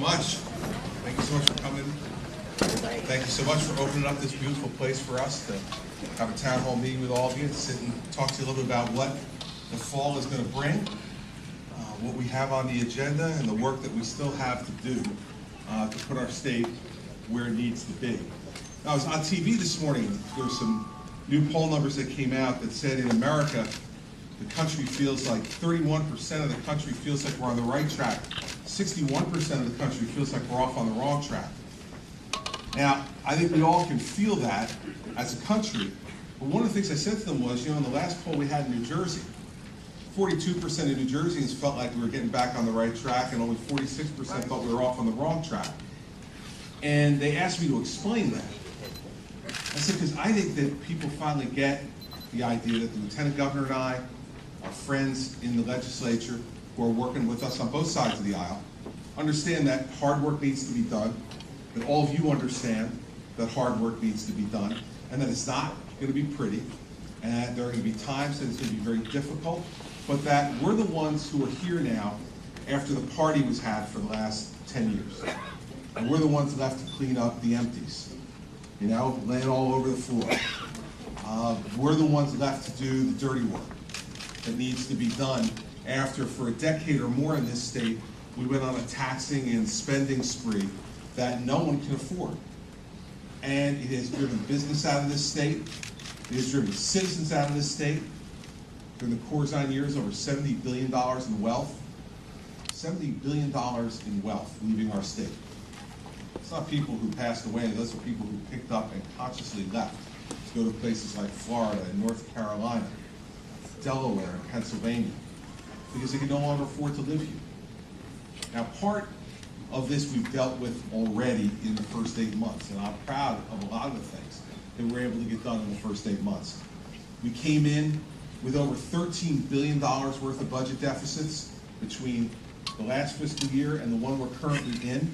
much. Thank you so much for coming. Thank you so much for opening up this beautiful place for us to have a town hall meeting with all of you and sit and talk to you a little bit about what the fall is going to bring, what we have on the agenda, and the work that we still have to do to put our state where it needs to be. Now, I was on TV this morning. There were some new poll numbers that came out that said in America, the country feels like 31% of the country feels like we're on the right track. 61% of the country feels like we're off on the wrong track. Now, I think we all can feel that as a country, but one of the things I said to them was, in the last poll we had in New Jersey, 42% of New Jerseyans felt like we were getting back on the right track, and only 46% thought we were off on the wrong track. And they asked me to explain that. I said, because I think that people finally get the idea that the Lieutenant Governor and I, our friends in the legislature who are working with us on both sides of the aisle, understand that hard work needs to be done, that all of you understand that hard work needs to be done, and that it's not going to be pretty, and that there are going to be times that it's going to be very difficult, but that we're the ones who are here now after the party was had for the last 10 years. And we're the ones left to clean up the empties, laying all over the floor. We're the ones left to do the dirty work that needs to be done after, for a decade or more in this state, we went on a taxing and spending spree that no one can afford. And it has driven business out of this state. It has driven citizens out of this state. During the Corzine years, over $70 billion in wealth. $70 billion in wealth leaving our state. It's not people who passed away, those are people who picked up and consciously left to go to places like Florida and North Carolina, Delaware and Pennsylvania, because they can no longer afford to live here. Now, part of this we've dealt with already in the first 8 months, and I'm proud of a lot of the things that we were able to get done in the first 8 months. We came in with over $13 billion worth of budget deficits between the last fiscal year and the one we're currently in.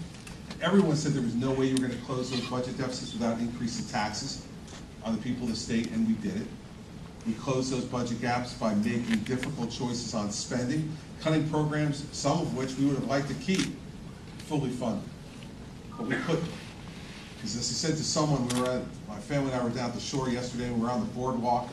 Everyone said there was no way you were going to close those budget deficits without increasing taxes on the people of the state, and we did it. We closed those budget gaps by making difficult choices on spending, cutting programs, some of which we would have liked to keep fully funded, but we couldn't. Because as I said to someone, my family and I were down at the shore yesterday, and we were on the boardwalk,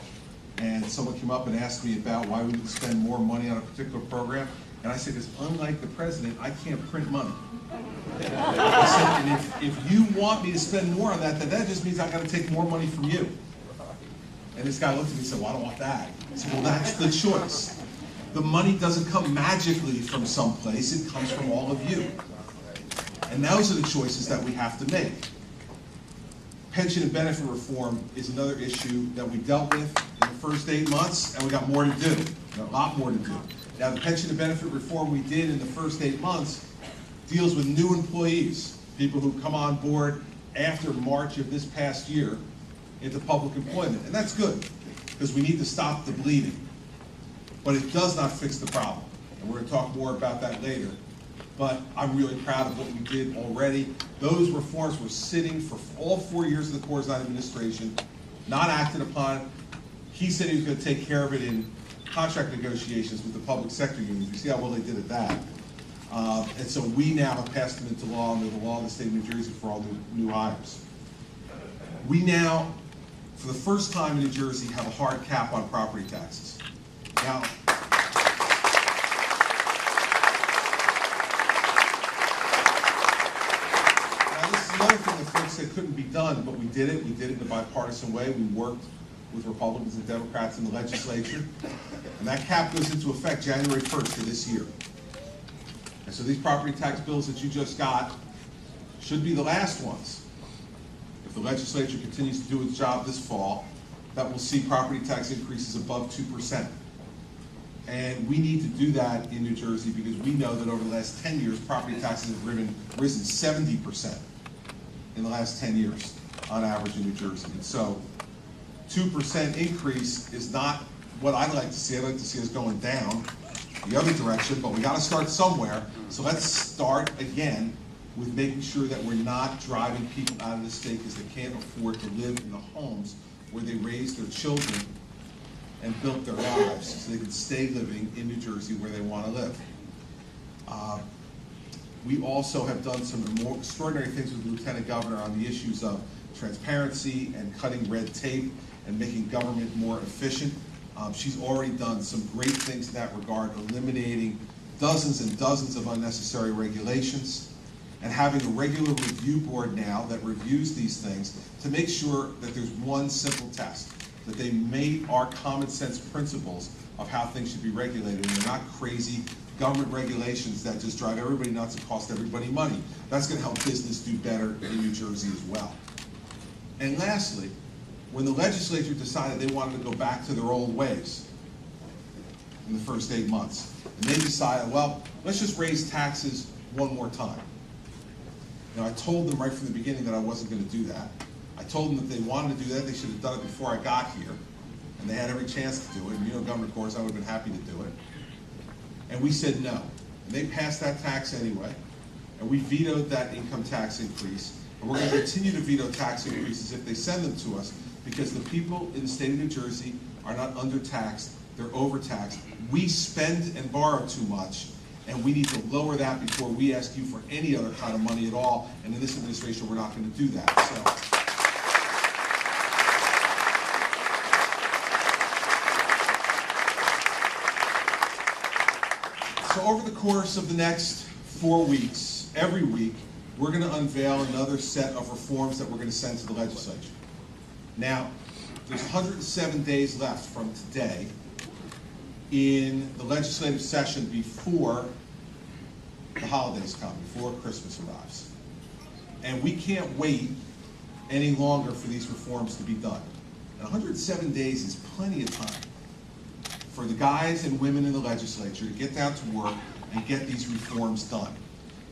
and someone came up and asked me about why we would spend more money on a particular program, and I said, because unlike the president, I can't print money. I said, and if you want me to spend more on that, then that just means I got to take more money from you. And this guy looked at me and said, well, I don't want that. I said, well, that's the choice. The money doesn't come magically from someplace, it comes from all of you. And those are the choices that we have to make. Pension and benefit reform is another issue that we dealt with in the first 8 months, and we got more to do, a lot more to do. Now, the pension and benefit reform we did in the first 8 months deals with new employees, people who come on board after March of this past year into public employment. And that's good, because we need to stop the bleeding. But it does not fix the problem. And we're going to talk more about that later. But I'm really proud of what we did already. Those reforms were sitting for all 4 years of the Corzine administration, not acted upon. He said he was going to take care of it in contract negotiations with the public sector unions. You see how well they did at that. And so we now have passed them into law under the law of the state of New Jersey for all new hires. We now, for the first time in New Jersey, have a hard cap on property taxes. Now, this is another thing that folks said couldn't be done, but we did it. We did it in a bipartisan way. We worked with Republicans and Democrats in the legislature. And that cap goes into effect January 1st of this year. And so these property tax bills that you just got should be the last ones. If the legislature continues to do its job this fall, that will see property tax increases above 2%. And we need to do that in New Jersey because we know that over the last 10 years, property taxes have risen 70% in the last 10 years on average in New Jersey. And so 2% increase is not what I'd like to see. I'd like to see us going down the other direction, but we got to start somewhere. So let's start again with making sure that we're not driving people out of the state because they can't afford to live in the homes where they raised their children and built their lives so they can stay living in New Jersey where they want to live. We also have done some more extraordinary things with the Lieutenant Governor on the issues of transparency and cutting red tape and making government more efficient. She's already done some great things in that regard, eliminating dozens and dozens of unnecessary regulations, and having a regular review board now that reviews these things to make sure that there's one simple test, that they meet our common sense principles of how things should be regulated, and they're not crazy government regulations that just drive everybody nuts and cost everybody money. That's going to help business do better in New Jersey as well. And lastly, when the legislature decided they wanted to go back to their old ways in the first 8 months, and they decided, well, let's just raise taxes one more time. Now, I told them right from the beginning that I wasn't going to do that. I told them that they wanted to do that, they should have done it before I got here, and they had every chance to do it. And you know, Governor Kors, I would have been happy to do it. And we said no. And they passed that tax anyway, and we vetoed that income tax increase. And we're going to continue to veto tax increases if they send them to us, because the people in the state of New Jersey are not undertaxed, they're overtaxed. We spend and borrow too much, and we need to lower that before we ask you for any other kind of money at all. And in this administration, we're not going to do that. So over the course of the next 4 weeks, every week, we're going to unveil another set of reforms that we're going to send to the legislature. Now, there's 107 days left from today in the legislative session before the holidays come, before Christmas arrives. And we can't wait any longer for these reforms to be done. And 107 days is plenty of time for the guys and women in the legislature to get down to work and get these reforms done.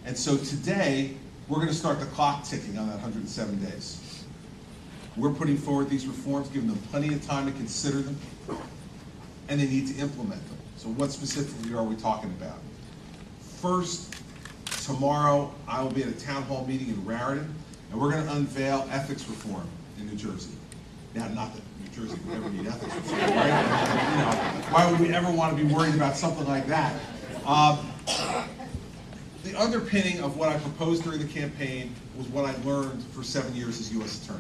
And so today, we're going to start the clock ticking on that 107 days. We're putting forward these reforms, giving them plenty of time to consider them, and they need to implement them. So what specifically are we talking about? First, tomorrow I will be at a town hall meeting in Raritan, and we're going to unveil ethics reform in New Jersey. Now, not that New Jersey would ever need ethics reform, right? You know, why would we ever want to be worried about something like that? The underpinning of what I proposed during the campaign was what I learned for 7 years as U.S. Attorney.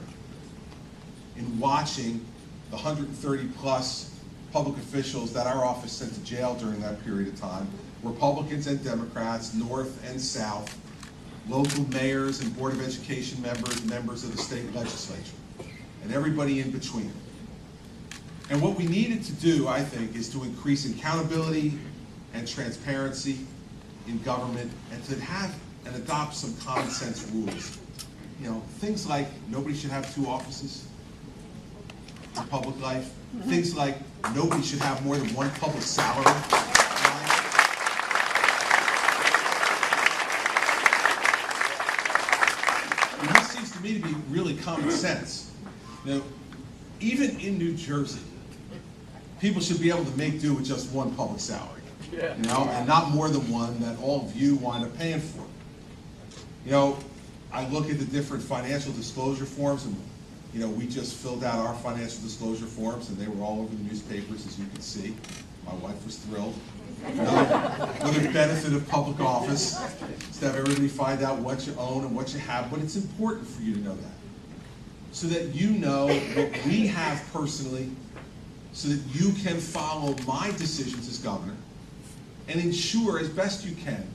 In watching the 130 plus public officials that our office sent to jail during that period of time, Republicans and Democrats, North and South, local mayors and Board of Education members, members of the state legislature, and everybody in between. And what we needed to do, I think, is to increase accountability and transparency in government, and to have and adopt some common sense rules. You know, things like nobody should have 2 offices in public life. Things like nobody should have more than 1 public salary. And this seems to me to be really common sense. You know, even in New Jersey, people should be able to make do with just 1 public salary. You know, and not more than 1 that all of you wind up paying for. You know, I look at the different financial disclosure forms, and you know, we just filled out our financial disclosure forms, and they were all over the newspapers, as you can see. My wife was thrilled. Another benefit of public office is to have everybody find out what you own and what you have, but it's important for you to know that, so that you know what we have personally, so that you can follow my decisions as governor, and ensure as best you can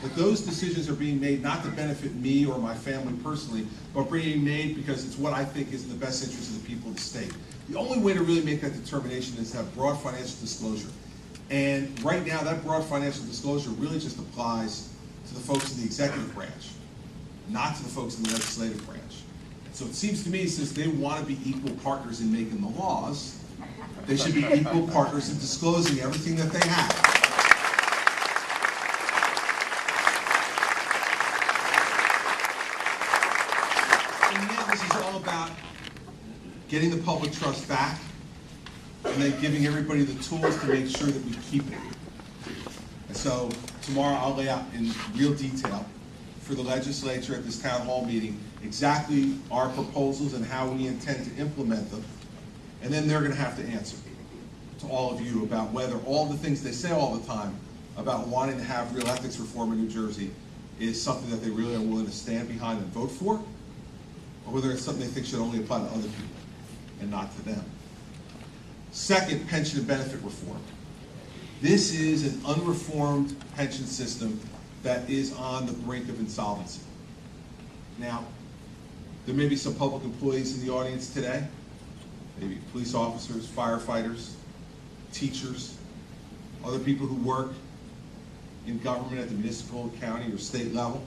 that those decisions are being made not to benefit me or my family personally, but being made because it's what I think is in the best interest of the people of the state. The only way to really make that determination is to have broad financial disclosure. And right now, that broad financial disclosure really just applies to the folks in the executive branch, not to the folks in the legislative branch. So it seems to me, since they want to be equal partners in making the laws, they should be equal partners in disclosing everything that they have. About getting the public trust back, and then giving everybody the tools to make sure that we keep it. And so tomorrow I'll lay out in real detail for the legislature at this town hall meeting exactly our proposals and how we intend to implement them. And then they're going to have to answer to all of you about whether all the things they say all the time about wanting to have real ethics reform in New Jersey is something that they really are willing to stand behind and vote for, or whether it's something they think should only apply to other people and not to them. Second, pension and benefit reform. This is an unreformed pension system that is on the brink of insolvency. Now, there may be some public employees in the audience today, maybe police officers, firefighters, teachers, other people who work in government at the municipal, county, or state level.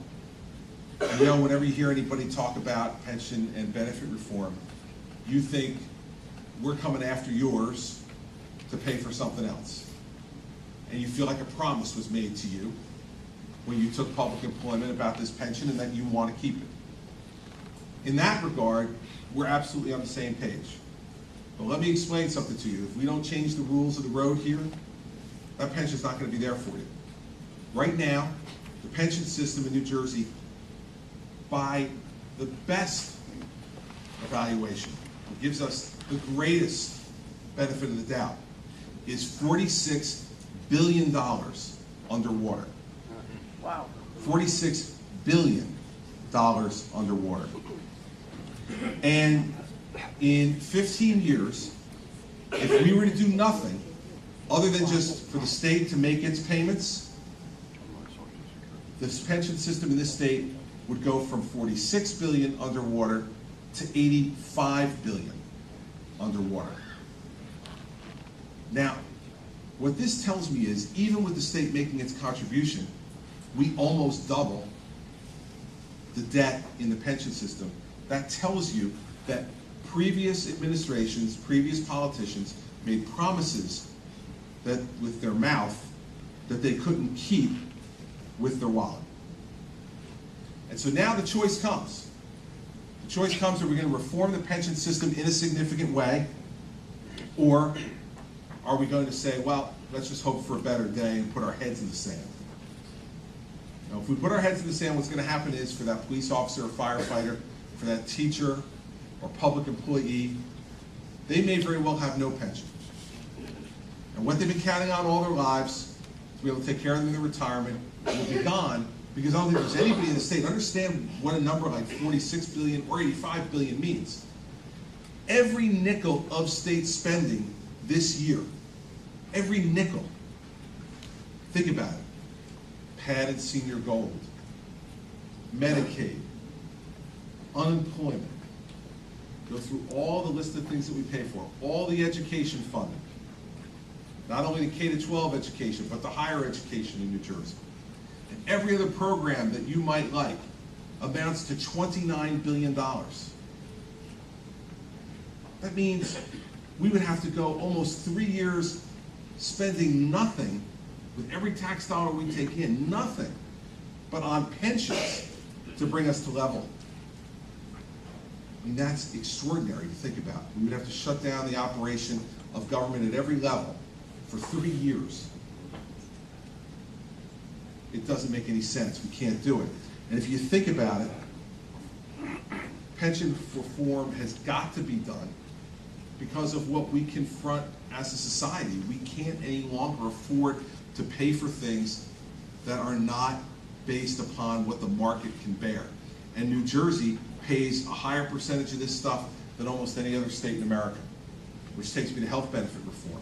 And you know, whenever you hear anybody talk about pension and benefit reform, you think we're coming after yours to pay for something else. And you feel like a promise was made to you when you took public employment about this pension and that you want to keep it. In that regard, we're absolutely on the same page. But let me explain something to you. If we don't change the rules of the road here, that pension's not going to be there for you. Right now, the pension system in New Jersey, by the best evaluation, it gives us the greatest benefit of the doubt, is $46 billion underwater. Wow. $46 billion underwater. And in 15 years, if we were to do nothing other than just for the state to make its payments, this pension system in this state would go from $46 billion underwater to $85 billion underwater. Now, what this tells me is, even with the state making its contribution, we almost double the debt in the pension system. That tells you that previous administrations, previous politicians made promises that with their mouth that they couldn't keep with their wallet. And so now the choice comes. The choice comes: are we going to reform the pension system in a significant way, or are we going to say, well, let's just hope for a better day and put our heads in the sand? Now, if we put our heads in the sand, what's going to happen is, for that police officer or firefighter, for that teacher or public employee, they may very well have no pension. And what they've been counting on all their lives to be able to take care of them in their retirement will be gone, because I don't think there's anybody in the state understand what a number like 46 billion or 85 billion means. Every nickel of state spending this year, every nickel, think about it: padded senior gold, Medicaid, unemployment, go through all the list of things that we pay for, all the education funding, not only the K-12 education, but the higher education in New Jersey. And every other program that you might like amounts to $29 billion. That means we would have to go almost 3 years spending nothing with every tax dollar we take in, nothing but on pensions to bring us to level. I mean, that's extraordinary to think about. We would have to shut down the operation of government at every level for 3 years. It doesn't make any sense. We can't do it. And if you think about it, pension reform has got to be done because of what we confront as a society. We can't any longer afford to pay for things that are not based upon what the market can bear. And New Jersey pays a higher percentage of this stuff than almost any other state in America, which takes me to health benefit reform.